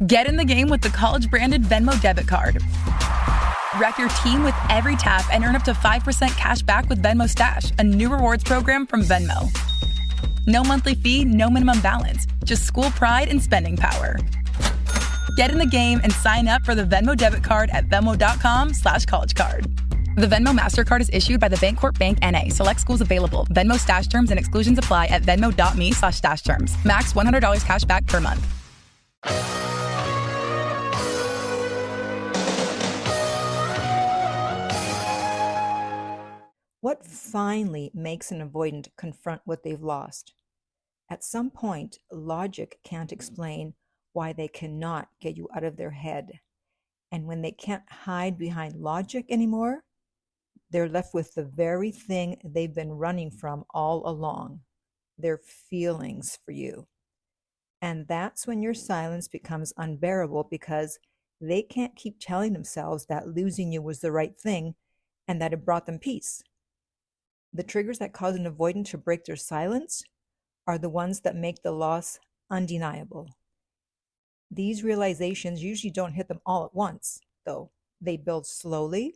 Get in the game with the college-branded Venmo debit card. Wreck your team with every tap and earn up to 5% cash back with Venmo Stash, a new rewards program from Venmo. No monthly fee, no minimum balance, just school pride and spending power. Get in the game and sign up for the Venmo debit card at venmo.com/collegecard. The Venmo MasterCard is issued by the Bancorp Bank N.A. Select schools available. Venmo Stash terms and exclusions apply at venmo.me/stash terms. Max $100 cash back per month. What finally makes an avoidant confront what they've lost? At some point, logic can't explain why they cannot get you out of their head. And when they can't hide behind logic anymore, they're left with the very thing they've been running from all along, their feelings for you. And that's when your silence becomes unbearable because they can't keep telling themselves that losing you was the right thing and that it brought them peace. The triggers that cause an avoidant to break their silence are the ones that make the loss undeniable. These realizations usually don't hit them all at once, though. They build slowly,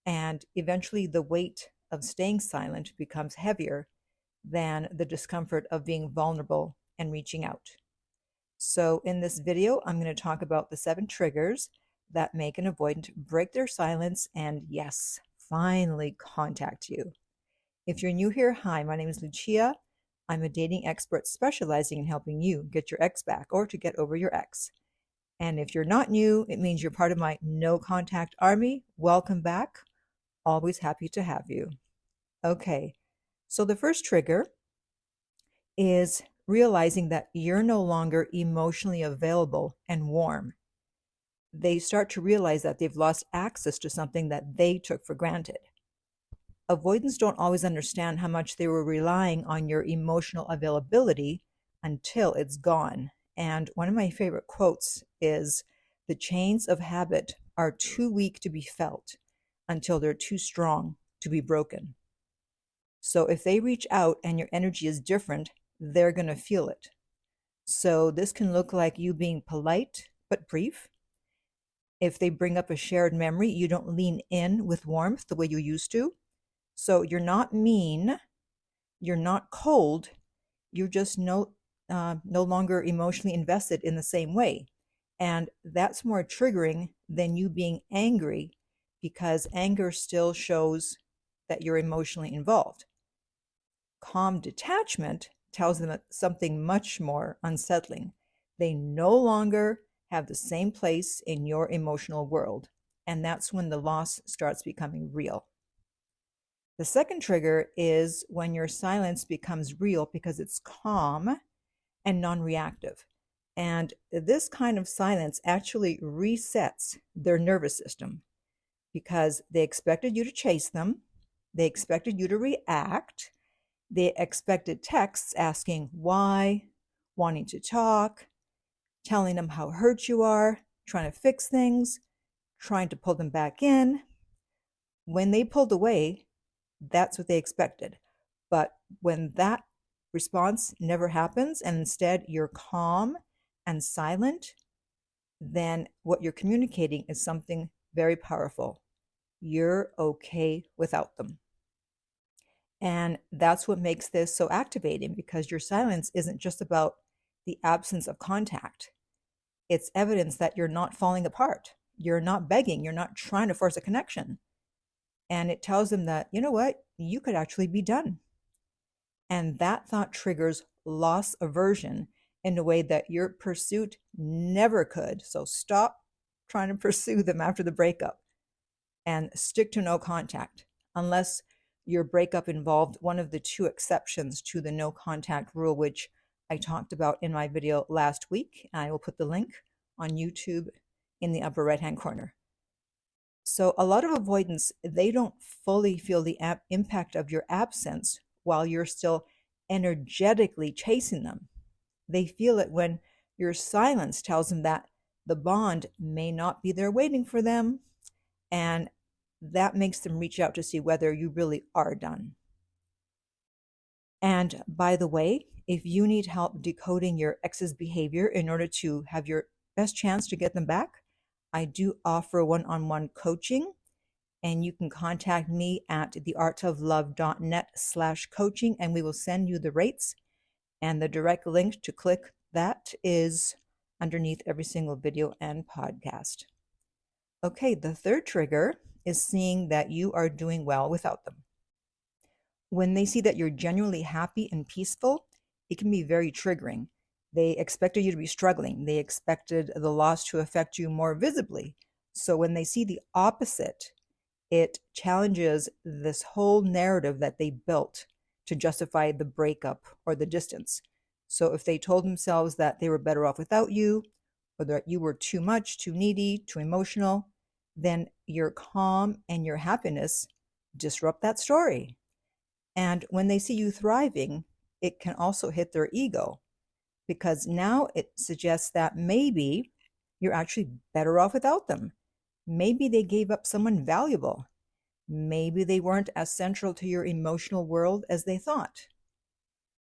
and eventually the weight of staying silent becomes heavier than the discomfort of being vulnerable and reaching out. So in this video, I'm going to talk about the 7 triggers that make an avoidant break their silence and, yes, finally contact you. If you're new here, hi, my name is Lucia. I'm a dating expert specializing in helping you get your ex back or to get over your ex. And if you're not new, it means you're part of my no contact army. Welcome back. Always happy to have you. Okay, so the first trigger is realizing that you're no longer emotionally available and warm. They start to realize that they've lost access to something that they took for granted. Avoidants don't always understand how much they were relying on your emotional availability until it's gone. And one of my favorite quotes is, "The chains of habit are too weak to be felt until they're too strong to be broken." So if they reach out and your energy is different, they're going to feel it. So this can look like you being polite but brief. If they bring up a shared memory, you don't lean in with warmth the way you used to. So you're not mean, you're not cold, you're just no longer emotionally invested in the same way. And that's more triggering than you being angry, because anger still shows that you're emotionally involved. Calm detachment tells them something much more unsettling. They no longer have the same place in your emotional world. And that's when the loss starts becoming real. The second trigger is when your silence becomes real because it's calm and non-reactive. And this kind of silence actually resets their nervous system because they expected you to chase them. They expected you to react. They expected texts asking why, wanting to talk, telling them how hurt you are, trying to fix things, trying to pull them back in. When they pulled away, that's what they expected. But when that response never happens and instead you're calm and silent, then what you're communicating is something very powerful. You're okay without them. And that's what makes this so activating, because your silence isn't just about the absence of contact. It's evidence that you're not falling apart. You're not begging. You're not trying to force a connection. And it tells them that, you know what, you could actually be done. And that thought triggers loss aversion in a way that your pursuit never could. So stop trying to pursue them after the breakup and stick to no contact, unless your breakup involved one of the 2 exceptions to the no contact rule, which I talked about in my video last week. I will put the link on YouTube in the upper right-hand corner. So a lot of avoidants, they don't fully feel the impact of your absence while you're still energetically chasing them. They feel it when your silence tells them that the bond may not be there waiting for them, and that makes them reach out to see whether you really are done. And by the way, if you need help decoding your ex's behavior in order to have your best chance to get them back, I do offer one-on-one coaching, and you can contact me at theartoflove.net/coaching, and we will send you the rates, and the direct link to click that is underneath every single video and podcast. Okay, the third trigger is seeing that you are doing well without them. When they see that you're genuinely happy and peaceful, it can be very triggering. They expected you to be struggling. They expected the loss to affect you more visibly. So when they see the opposite, it challenges this whole narrative that they built to justify the breakup or the distance. So if they told themselves that they were better off without you, or that you were too much, too needy, too emotional, then your calm and your happiness disrupt that story. And when they see you thriving, it can also hit their ego, because now it suggests that maybe you're actually better off without them. Maybe they gave up someone valuable. Maybe they weren't as central to your emotional world as they thought.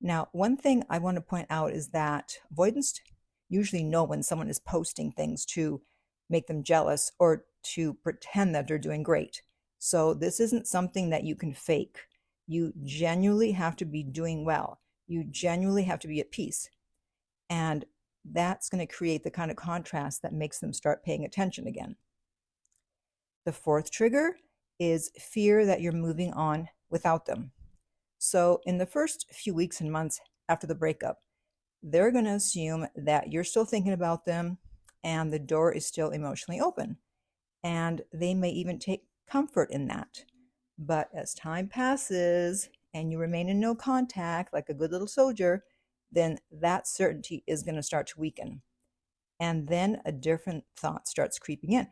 Now, one thing I want to point out is that avoidants usually know when someone is posting things to make them jealous or to pretend that they're doing great. So this isn't something that you can fake. You genuinely have to be doing well. You genuinely have to be at peace. And that's going to create the kind of contrast that makes them start paying attention again. The fourth trigger is fear that you're moving on without them. So in the first few weeks and months after the breakup, they're going to assume that you're still thinking about them and the door is still emotionally open. And they may even take comfort in that. But as time passes and you remain in no contact like a good little soldier, then that certainty is going to start to weaken. And then a different thought starts creeping in.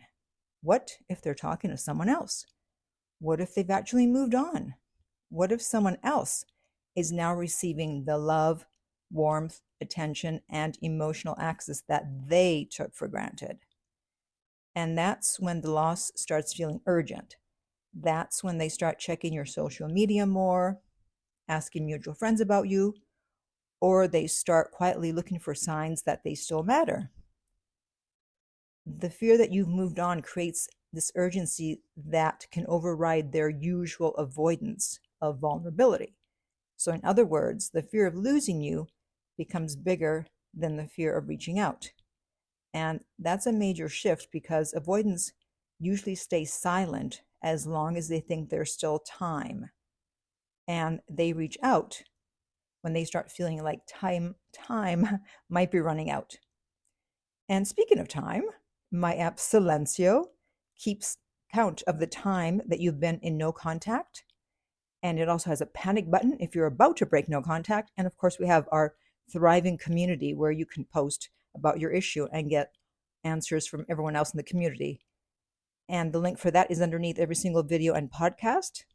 What if they're talking to someone else? What if they've actually moved on? What if someone else is now receiving the love, warmth, attention, and emotional access that they took for granted? And that's when the loss starts feeling urgent. That's when they start checking your social media more, asking mutual friends about you, or they start quietly looking for signs that they still matter. The fear that you've moved on creates this urgency that can override their usual avoidance of vulnerability. So in other words, the fear of losing you becomes bigger than the fear of reaching out. And that's a major shift, because avoidants usually stay silent as long as they think there's still time. And they reach out when they start feeling like time might be running out. And speaking of time, my app Silencio keeps count of the time that you've been in no contact. And it also has a panic button if you're about to break no contact. And of course, we have our thriving community where you can post about your issue and get answers from everyone else in the community. And the link for that is underneath every single video and podcast.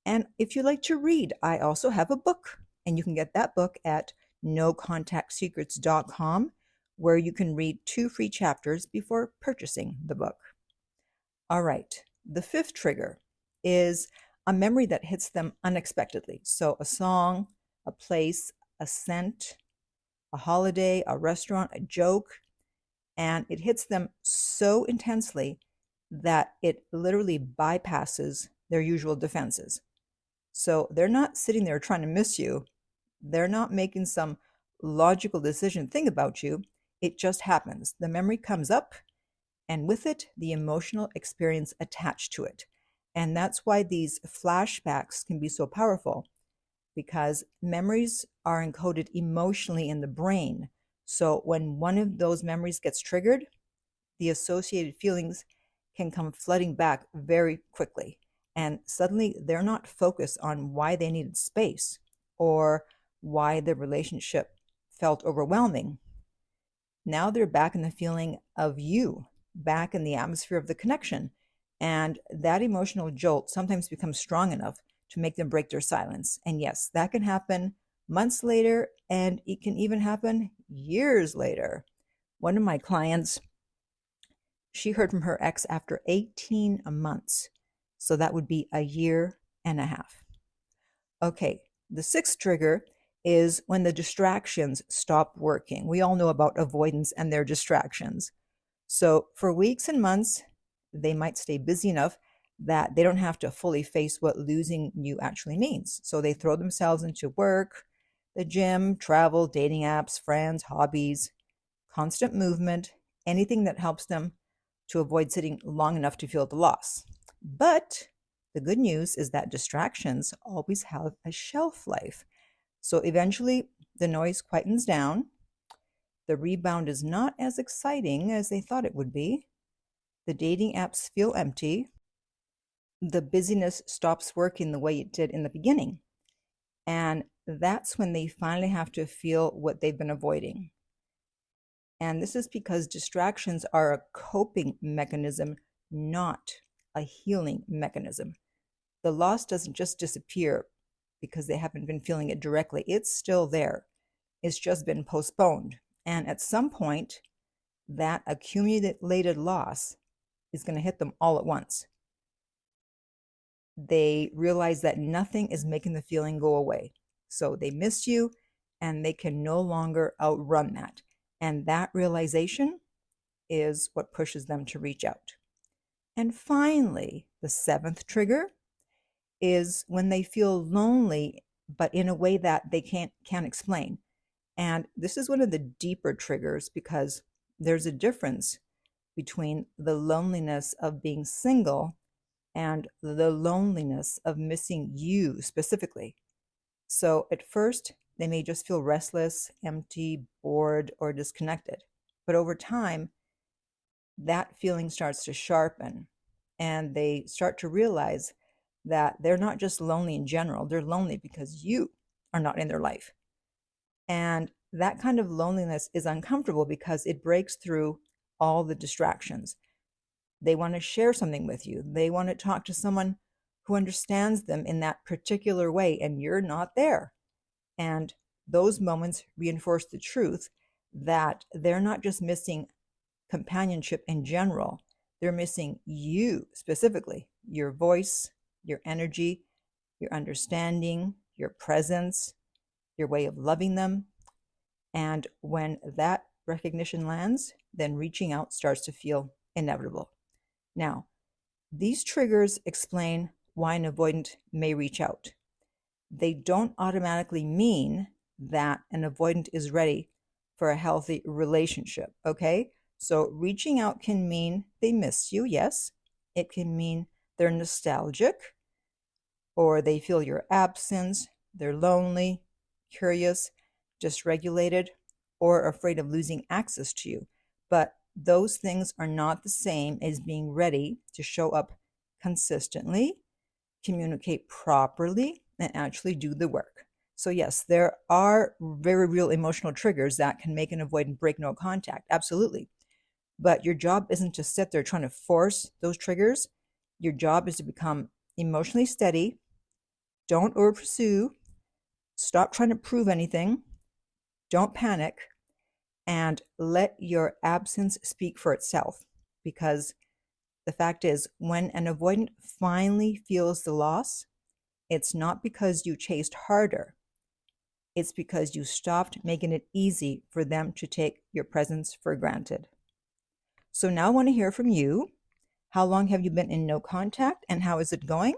And if you like to read, I also have a book, and you can get that book at nocontactsecrets.com, where you can read 2 free chapters before purchasing the book. All right, the fifth trigger is a memory that hits them unexpectedly. So a song, a place, a scent, a holiday, a restaurant, a joke, and it hits them so intensely that it literally bypasses their usual defenses. So they're not sitting there trying to miss you. They're not making some logical decision thing about you. It just happens. The memory comes up, and with it, the emotional experience attached to it. And that's why these flashbacks can be so powerful, because memories are encoded emotionally in the brain. So when one of those memories gets triggered, the associated feelings can come flooding back very quickly. And suddenly they're not focused on why they needed space or why the relationship felt overwhelming. Now they're back in the feeling of you, back in the atmosphere of the connection. And that emotional jolt sometimes becomes strong enough to make them break their silence. And yes, that can happen months later, and it can even happen years later. One of my clients, she heard from her ex after 18 months. So that would be a year and a half. Okay, the sixth trigger is when the distractions stop working. We all know about avoidance and their distractions. So for weeks and months, they might stay busy enough that they don't have to fully face what losing you actually means. So they throw themselves into work, the gym, travel, dating apps, friends, hobbies, constant movement, anything that helps them to avoid sitting long enough to feel the loss. But the good news is that distractions always have a shelf life. So eventually the noise quietens down. The rebound is not as exciting as they thought it would be. The dating apps feel empty. The busyness stops working the way it did in the beginning. And that's when they finally have to feel what they've been avoiding. And this is because distractions are a coping mechanism, not a healing mechanism. The loss doesn't just disappear because they haven't been feeling it directly. It's still there. It's just been postponed. And at some point, that accumulated loss is going to hit them all at once. They realize that nothing is making the feeling go away. So they miss you and they can no longer outrun that. And that realization is what pushes them to reach out. And finally, the seventh trigger is when they feel lonely, but in a way that they can't explain. And this is one of the deeper triggers because there's a difference between the loneliness of being single and the loneliness of missing you specifically. So at first, they may just feel restless, empty, bored, or disconnected. But over time, that feeling starts to sharpen, and they start to realize that they're not just lonely in general, they're lonely because you are not in their life. And that kind of loneliness is uncomfortable because it breaks through all the distractions. They want to share something with you. They want to talk to someone who understands them in that particular way, and you're not there. And those moments reinforce the truth that they're not just missing companionship in general, they're missing you specifically, your voice, your energy, your understanding, your presence, your way of loving them. And when that recognition lands, then reaching out starts to feel inevitable. Now, these triggers explain why an avoidant may reach out. They don't automatically mean that an avoidant is ready for a healthy relationship, okay? So reaching out can mean they miss you, yes. It can mean they're nostalgic, or they feel your absence, they're lonely, curious, dysregulated, or afraid of losing access to you. But those things are not the same as being ready to show up consistently, communicate properly, and actually do the work. So yes, there are very real emotional triggers that can make an avoidant break no contact, absolutely. But your job isn't to sit there trying to force those triggers. Your job is to become emotionally steady. Don't over pursue. Stop trying to prove anything. Don't panic. And let your absence speak for itself. Because the fact is, when an avoidant finally feels the loss, it's not because you chased harder. It's because you stopped making it easy for them to take your presence for granted. So now I want to hear from you. How long have you been in no contact and how is it going?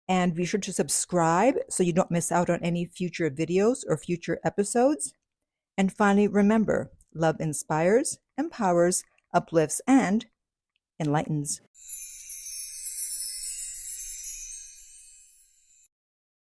And be sure to subscribe so you don't miss out on any future videos or future episodes. And finally, remember, love inspires, empowers, uplifts, and enlightens.